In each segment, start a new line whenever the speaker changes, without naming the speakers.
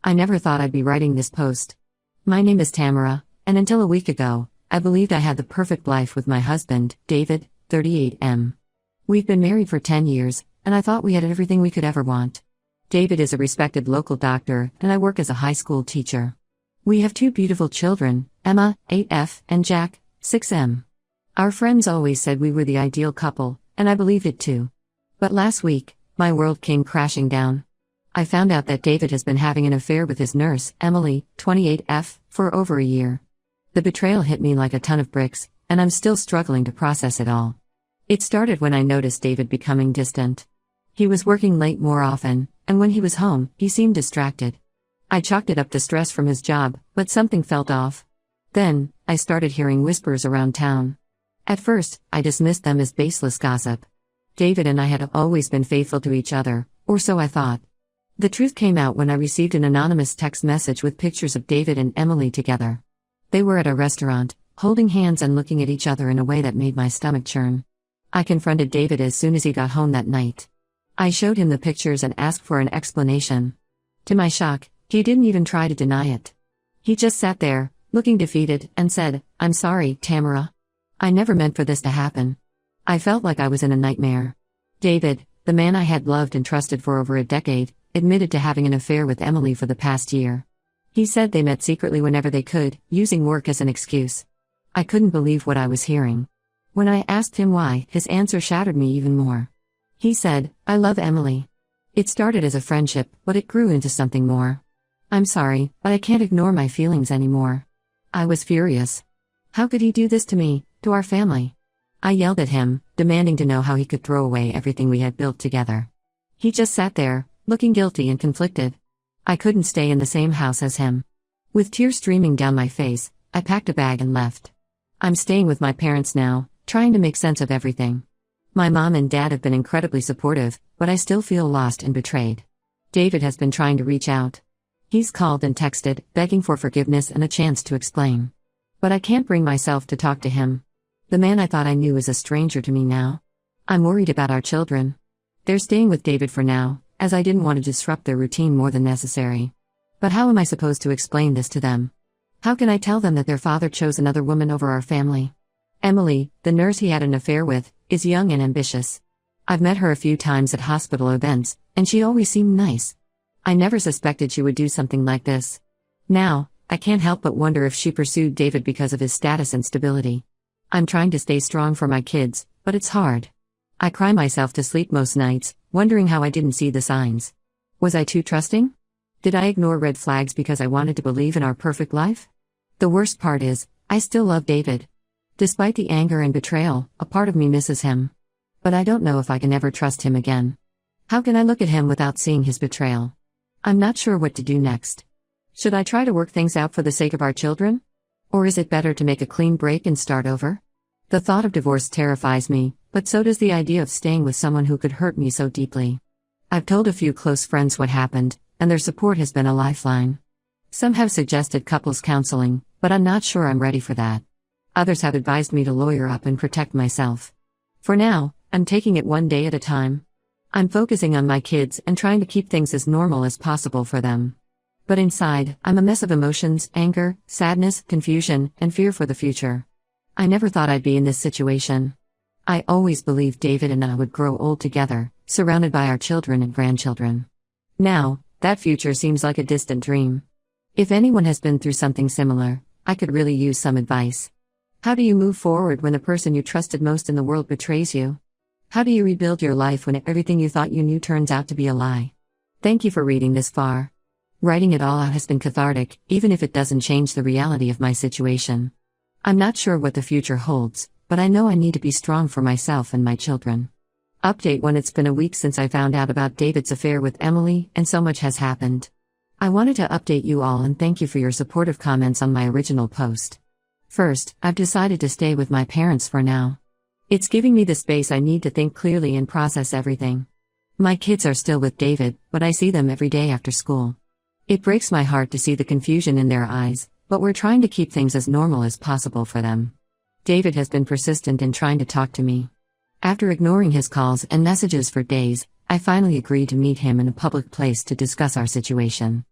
I never thought I'd be writing this post. My name is Tamara, and until a week ago, I believed I had the perfect life with my husband, David, 38M. We've been married for 10 years, and I thought we had everything we could ever want. David is a respected local doctor, and I work as a high school teacher. We have 2 beautiful children, Emma, 8F, and Jack, 6M. Our friends always said we were the ideal couple, and I believed it too. But last week, my world came crashing down. I found out that David has been having an affair with his nurse, Emily, 28F, for over a year. The betrayal hit me like a ton of bricks, and I'm still struggling to process it all. It started when I noticed David becoming distant. He was working late more often, and when he was home, he seemed distracted. I chalked it up to stress from his job, but something felt off. Then, I started hearing whispers around town. At first, I dismissed them as baseless gossip. David and I had always been faithful to each other, or so I thought. The truth came out when I received an anonymous text message with pictures of David and Emily together. They were at a restaurant, holding hands and looking at each other in a way that made my stomach churn. I confronted David as soon as he got home that night. I showed him the pictures and asked for an explanation. To my shock, he didn't even try to deny it. He just sat there, looking defeated, and said, "I'm sorry, Tamara. I never meant for this to happen." I felt like I was in a nightmare. David, the man I had loved and trusted for over a decade, admitted to having an affair with Emily for the past year. He said they met secretly whenever they could, using work as an excuse. I couldn't believe what I was hearing. When I asked him why, his answer shattered me even more. He said, "I love Emily. It started as a friendship, but it grew into something more. I'm sorry, but I can't ignore my feelings anymore." I was furious. How could he do this to me, to our family? I yelled at him, demanding to know how he could throw away everything we had built together. He just sat there, looking guilty and conflicted. I couldn't stay in the same house as him. With tears streaming down my face, I packed a bag and left. I'm staying with my parents now, trying to make sense of everything. My mom and dad have been incredibly supportive, but I still feel lost and betrayed. David has been trying to reach out. He's called and texted, begging for forgiveness and a chance to explain. But I can't bring myself to talk to him. The man I thought I knew is a stranger to me now. I'm worried about our children. They're staying with David for now, as I didn't want to disrupt their routine more than necessary. But how am I supposed to explain this to them? How can I tell them that their father chose another woman over our family? Emily, the nurse he had an affair with, is young and ambitious. I've met her a few times at hospital events, and she always seemed nice. I never suspected she would do something like this. Now, I can't help but wonder if she pursued David because of his status and stability. I'm trying to stay strong for my kids, but it's hard. I cry myself to sleep most nights, wondering how I didn't see the signs. Was I too trusting? Did I ignore red flags because I wanted to believe in our perfect life? The worst part is, I still love David. Despite the anger and betrayal, a part of me misses him. But I don't know if I can ever trust him again. How can I look at him without seeing his betrayal? I'm not sure what to do next. Should I try to work things out for the sake of our children? Or is it better to make a clean break and start over? The thought of divorce terrifies me, but so does the idea of staying with someone who could hurt me so deeply. I've told a few close friends what happened, and their support has been a lifeline. Some have suggested couples counseling, but I'm not sure I'm ready for that. Others have advised me to lawyer up and protect myself. For now, I'm taking it one day at a time. I'm focusing on my kids and trying to keep things as normal as possible for them. But inside, I'm a mess of emotions, anger, sadness, confusion, and fear for the future. I never thought I'd be in this situation. I always believed David and I would grow old together, surrounded by our children and grandchildren. Now, that future seems like a distant dream. If anyone has been through something similar, I could really use some advice. How do you move forward when the person you trusted most in the world betrays you? How do you rebuild your life when everything you thought you knew turns out to be a lie? Thank you for reading this far. Writing it all out has been cathartic, even if it doesn't change the reality of my situation. I'm not sure what the future holds, but I know I need to be strong for myself and my children. Update when it's been a week since I found out about David's affair with Emily, and so much has happened. I wanted to update you all and thank you for your supportive comments on my original post. First, I've decided to stay with my parents for now. It's giving me the space I need to think clearly and process everything. My kids are still with David, but I see them every day after school. It breaks my heart to see the confusion in their eyes, but we're trying to keep things as normal as possible for them. David has been persistent in trying to talk to me. After ignoring his calls and messages for days, I finally agreed to meet him in a public place to discuss our situation.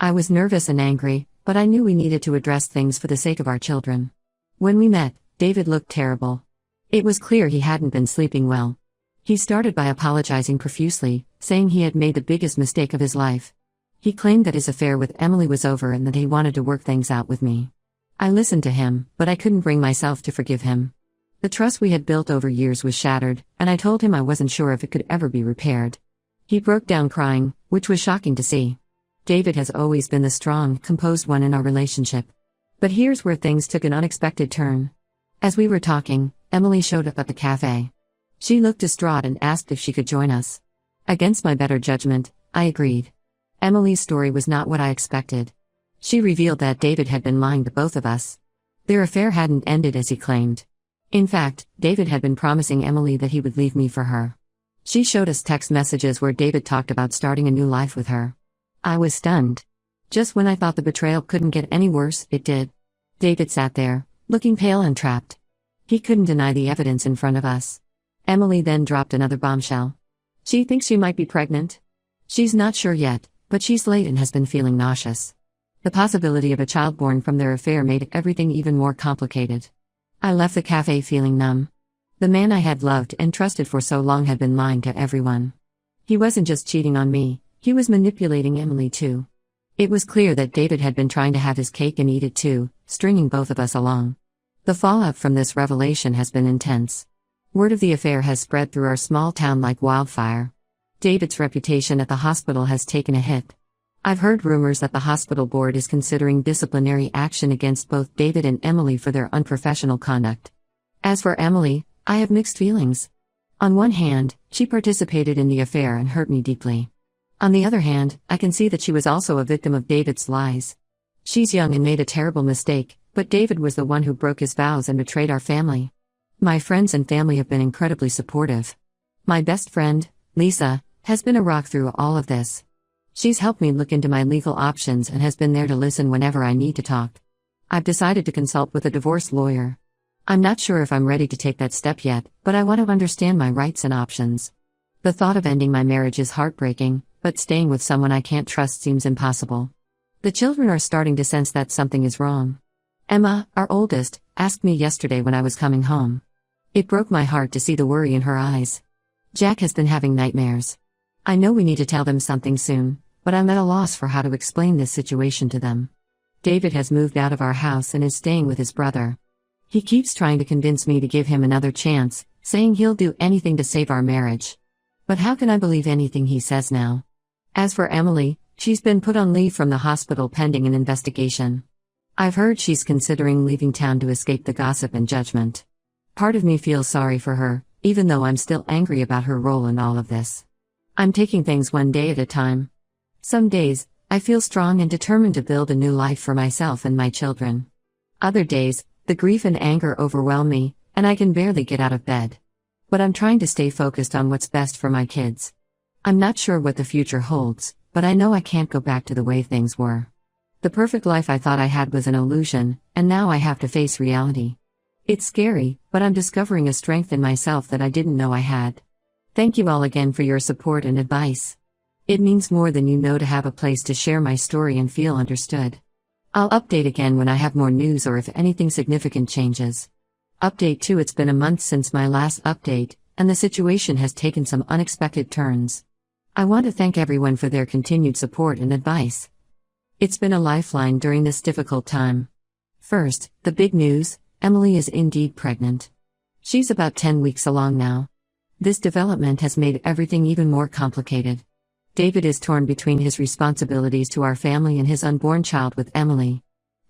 I was nervous and angry, but I knew we needed to address things for the sake of our children. When we met, David looked terrible. It was clear he hadn't been sleeping well. He started by apologizing profusely, saying he had made the biggest mistake of his life. He claimed that his affair with Emily was over and that he wanted to work things out with me. I listened to him, but I couldn't bring myself to forgive him. The trust we had built over years was shattered, and I told him I wasn't sure if it could ever be repaired. He broke down crying, which was shocking to see. David has always been the strong, composed one in our relationship. But here's where things took an unexpected turn. As we were talking, Emily showed up at the cafe. She looked distraught and asked if she could join us. Against my better judgment, I agreed. Emily's story was not what I expected. She revealed that David had been lying to both of us. Their affair hadn't ended as he claimed. In fact, David had been promising Emily that he would leave me for her. She showed us text messages where David talked about starting a new life with her. I was stunned. Just when I thought the betrayal couldn't get any worse, it did. David sat there, looking pale and trapped. He couldn't deny the evidence in front of us. Emily then dropped another bombshell. She thinks she might be pregnant. She's not sure yet, but she's late and has been feeling nauseous. The possibility of a child born from their affair made everything even more complicated. I left the cafe feeling numb. The man I had loved and trusted for so long had been lying to everyone. He wasn't just cheating on me, he was manipulating Emily too. It was clear that David had been trying to have his cake and eat it too, stringing both of us along. The fallout from this revelation has been intense. Word of the affair has spread through our small town like wildfire. David's reputation at the hospital has taken a hit. I've heard rumors that the hospital board is considering disciplinary action against both David and Emily for their unprofessional conduct. As for Emily, I have mixed feelings. On one hand, she participated in the affair and hurt me deeply. On the other hand, I can see that she was also a victim of David's lies. She's young and made a terrible mistake, but David was the one who broke his vows and betrayed our family. My friends and family have been incredibly supportive. My best friend, Lisa, has been a rock through all of this. She's helped me look into my legal options and has been there to listen whenever I need to talk. I've decided to consult with a divorce lawyer. I'm not sure if I'm ready to take that step yet, but I want to understand my rights and options. The thought of ending my marriage is heartbreaking, but staying with someone I can't trust seems impossible. The children are starting to sense that something is wrong. Emma, our oldest, asked me yesterday when I was coming home. It broke my heart to see the worry in her eyes. Jack has been having nightmares. I know we need to tell them something soon, but I'm at a loss for how to explain this situation to them. David has moved out of our house and is staying with his brother. He keeps trying to convince me to give him another chance, saying he'll do anything to save our marriage. But how can I believe anything he says now? As for Emily, she's been put on leave from the hospital pending an investigation. I've heard she's considering leaving town to escape the gossip and judgment. Part of me feels sorry for her, even though I'm still angry about her role in all of this. I'm taking things one day at a time. Some days, I feel strong and determined to build a new life for myself and my children. Other days, the grief and anger overwhelm me, and I can barely get out of bed. But I'm trying to stay focused on what's best for my kids. I'm not sure what the future holds, but I know I can't go back to the way things were. The perfect life I thought I had was an illusion, and now I have to face reality. It's scary, but I'm discovering a strength in myself that I didn't know I had. Thank you all again for your support and advice. It means more than you know to have a place to share my story and feel understood. I'll update again when I have more news or if anything significant changes. Update 2: It's been a month since my last update, and the situation has taken some unexpected turns. I want to thank everyone for their continued support and advice. It's been a lifeline during this difficult time. First, the big news: Emily is indeed pregnant. She's about 10 weeks along now. This development has made everything even more complicated. David is torn between his responsibilities to our family and his unborn child with Emily.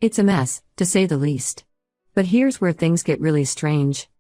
It's a mess, to say the least. But here's where things get really strange.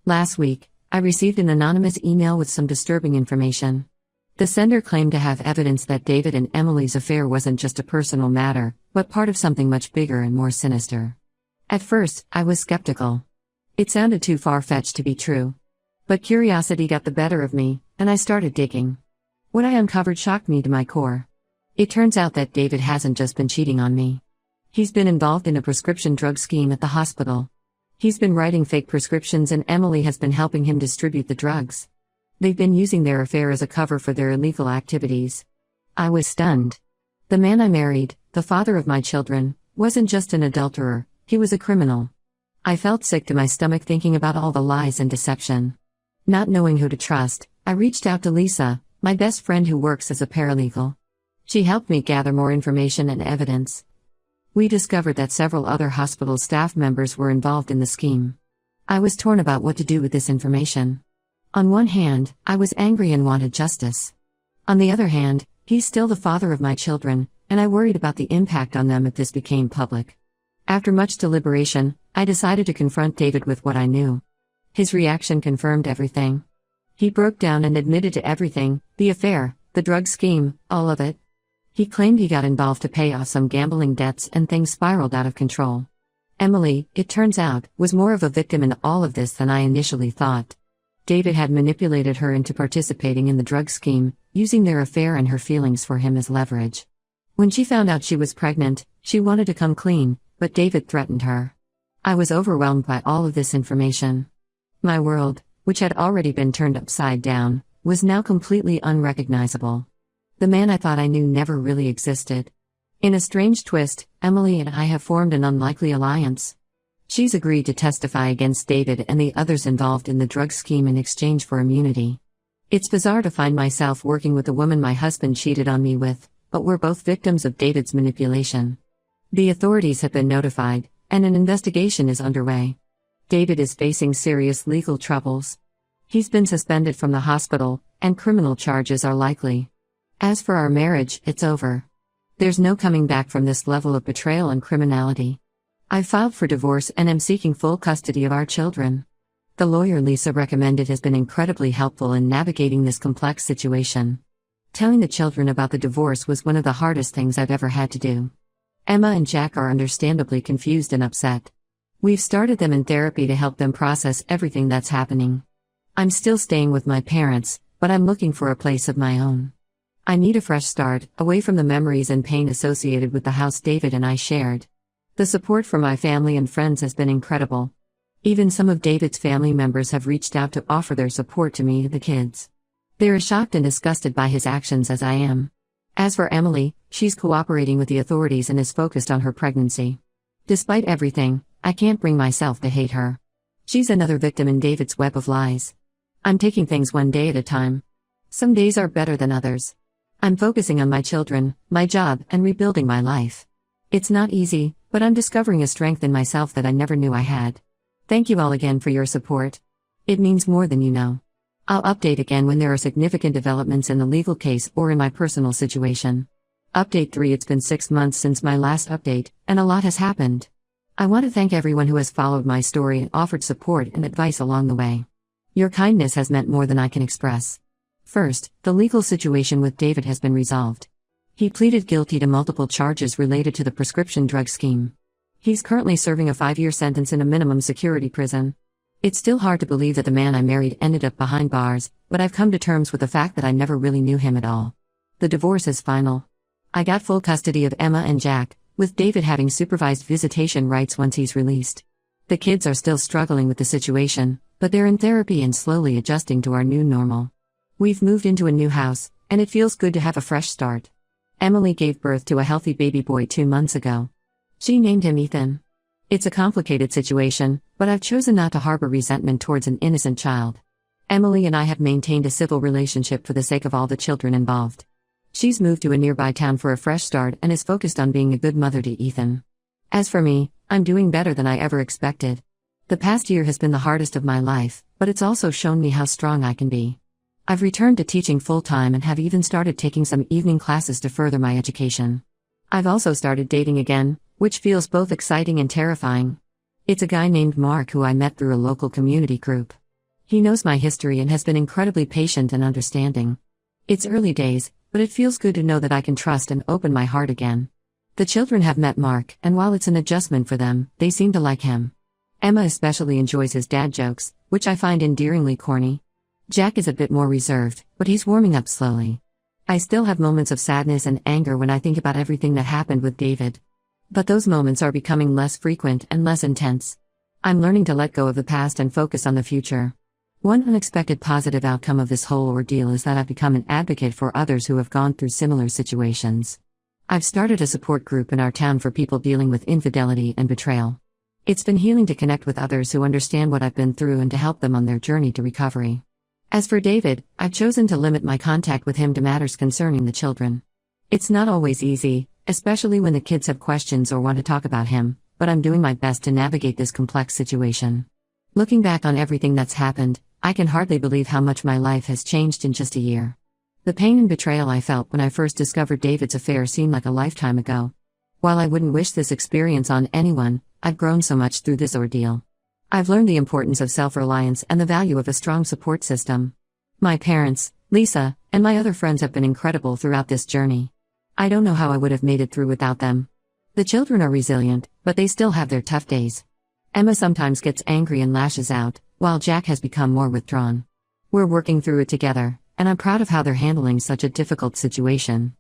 Last week, I received an anonymous email with some disturbing information. The sender claimed to have evidence that David and Emily's affair wasn't just a personal matter, but part of something much bigger and more sinister. At first, I was skeptical. It sounded too far-fetched to be true. But curiosity got the better of me, and I started digging. What I uncovered shocked me to my core. It turns out that David hasn't just been cheating on me. He's been involved in a prescription drug scheme at the hospital. He's been writing fake prescriptions and Emily has been helping him distribute the drugs. They've been using their affair as a cover for their illegal activities. I was stunned. The man I married, the father of my children, wasn't just an adulterer, he was a criminal. I felt sick to my stomach thinking about all the lies and deception. Not knowing who to trust, I reached out to Lisa, my best friend who works as a paralegal. She helped me gather more information and evidence. We discovered that several other hospital staff members were involved in the scheme. I was torn about what to do with this information. On one hand, I was angry and wanted justice. On the other hand, he's still the father of my children, and I worried about the impact on them if this became public. After much deliberation, I decided to confront David with what I knew. His reaction confirmed everything. He broke down and admitted to everything, the affair, the drug scheme, all of it. He claimed he got involved to pay off some gambling debts and things spiraled out of control. Emily, it turns out, was more of a victim in all of this than I initially thought. David had manipulated her into participating in the drug scheme, using their affair and her feelings for him as leverage. When she found out she was pregnant, she wanted to come clean, but David threatened her. I was overwhelmed by all of this information. My world, which had already been turned upside down, was now completely unrecognizable. The man I thought I knew never really existed. In a strange twist, Emily and I have formed an unlikely alliance. She's agreed to testify against David and the others involved in the drug scheme in exchange for immunity. It's bizarre to find myself working with the woman my husband cheated on me with, but we're both victims of David's manipulation. The authorities have been notified, and an investigation is underway. David is facing serious legal troubles. He's been suspended from the hospital, and criminal charges are likely. As for our marriage, it's over. There's no coming back from this level of betrayal and criminality. I've filed for divorce and am seeking full custody of our children. The lawyer Lisa recommended has been incredibly helpful in navigating this complex situation. Telling the children about the divorce was one of the hardest things I've ever had to do. Emma and Jack are understandably confused and upset. We've started them in therapy to help them process everything that's happening. I'm still staying with my parents, but I'm looking for a place of my own. I need a fresh start, away from the memories and pain associated with the house David and I shared. The support from my family and friends has been incredible. Even some of David's family members have reached out to offer their support to me and the kids. They're as shocked and disgusted by his actions as I am. As for Emily, she's cooperating with the authorities and is focused on her pregnancy. Despite everything, I can't bring myself to hate her. She's another victim in David's web of lies. I'm taking things one day at a time. Some days are better than others. I'm focusing on my children, my job, and rebuilding my life. It's not easy, but I'm discovering a strength in myself that I never knew I had. Thank you all again for your support. It means more than you know. I'll update again when there are significant developments in the legal case or in my personal situation. Update 3. It's been 6 months since my last update, and a lot has happened. I want to thank everyone who has followed my story and offered support and advice along the way. Your kindness has meant more than I can express. First, the legal situation with David has been resolved. He pleaded guilty to multiple charges related to the prescription drug scheme. He's currently serving a 5-year sentence in a minimum security prison. It's still hard to believe that the man I married ended up behind bars, but I've come to terms with the fact that I never really knew him at all. The divorce is final. I got full custody of Emma and Jack, with David having supervised visitation rights once he's released. The kids are still struggling with the situation, but they're in therapy and slowly adjusting to our new normal. We've moved into a new house, and it feels good to have a fresh start. Emily gave birth to a healthy baby boy 2 months ago. She named him Ethan. It's a complicated situation, but I've chosen not to harbor resentment towards an innocent child. Emily and I have maintained a civil relationship for the sake of all the children involved. She's moved to a nearby town for a fresh start and is focused on being a good mother to Ethan. As for me, I'm doing better than I ever expected. The past year has been the hardest of my life, but it's also shown me how strong I can be. I've returned to teaching full-time and have even started taking some evening classes to further my education. I've also started dating again, which feels both exciting and terrifying. It's a guy named Mark who I met through a local community group. He knows my history and has been incredibly patient and understanding. It's early days, but it feels good to know that I can trust and open my heart again. The children have met Mark, and while it's an adjustment for them, they seem to like him. Emma especially enjoys his dad jokes, which I find endearingly corny. Jack is a bit more reserved, but he's warming up slowly. I still have moments of sadness and anger when I think about everything that happened with David. But those moments are becoming less frequent and less intense. I'm learning to let go of the past and focus on the future. One unexpected positive outcome of this whole ordeal is that I've become an advocate for others who have gone through similar situations. I've started a support group in our town for people dealing with infidelity and betrayal. It's been healing to connect with others who understand what I've been through and to help them on their journey to recovery. As for David, I've chosen to limit my contact with him to matters concerning the children. It's not always easy, especially when the kids have questions or want to talk about him, but I'm doing my best to navigate this complex situation. Looking back on everything that's happened, I can hardly believe how much my life has changed in just a year. The pain and betrayal I felt when I first discovered David's affair seemed like a lifetime ago. While I wouldn't wish this experience on anyone, I've grown so much through this ordeal. I've learned the importance of self-reliance and the value of a strong support system. My parents, Lisa, and my other friends have been incredible throughout this journey. I don't know how I would have made it through without them. The children are resilient, but they still have their tough days. Emma sometimes gets angry and lashes out, while Jack has become more withdrawn. We're working through it together, and I'm proud of how they're handling such a difficult situation.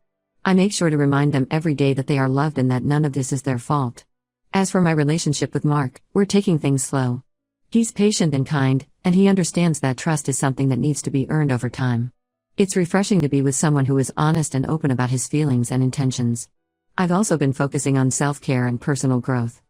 I make sure to remind them every day that they are loved and that none of this is their fault. As for my relationship with Mark, we're taking things slow. He's patient and kind, and he understands that trust is something that needs to be earned over time. It's refreshing to be with someone who is honest and open about his feelings and intentions. I've also been focusing on self-care and personal growth.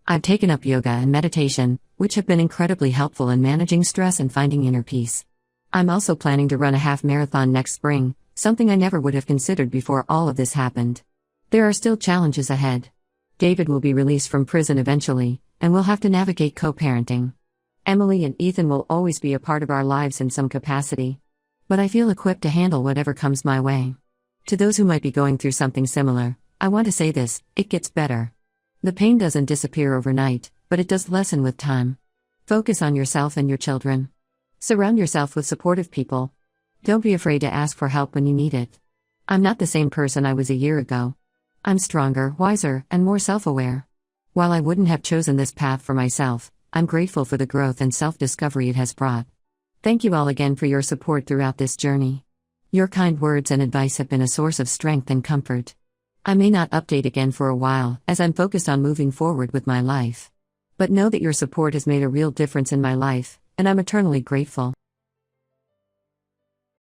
I've taken up yoga and meditation, which have been incredibly helpful in managing stress and finding inner peace. I'm also planning to run a half marathon next spring, something I never would have considered before all of this happened. There are still challenges ahead. David will be released from prison eventually, and we'll have to navigate co-parenting. Emily and Ethan will always be a part of our lives in some capacity. But I feel equipped to handle whatever comes my way. To those who might be going through something similar, I want to say this: it gets better. The pain doesn't disappear overnight, but it does lessen with time. Focus on yourself and your children. Surround yourself with supportive people. Don't be afraid to ask for help when you need it. I'm not the same person I was a year ago. I'm stronger, wiser, and more self-aware. While I wouldn't have chosen this path for myself, I'm grateful for the growth and self-discovery it has brought. Thank you all again for your support throughout this journey. Your kind words and advice have been a source of strength and comfort. I may not update again for a while, as I'm focused on moving forward with my life. But know that your support has made a real difference in my life, and I'm eternally grateful.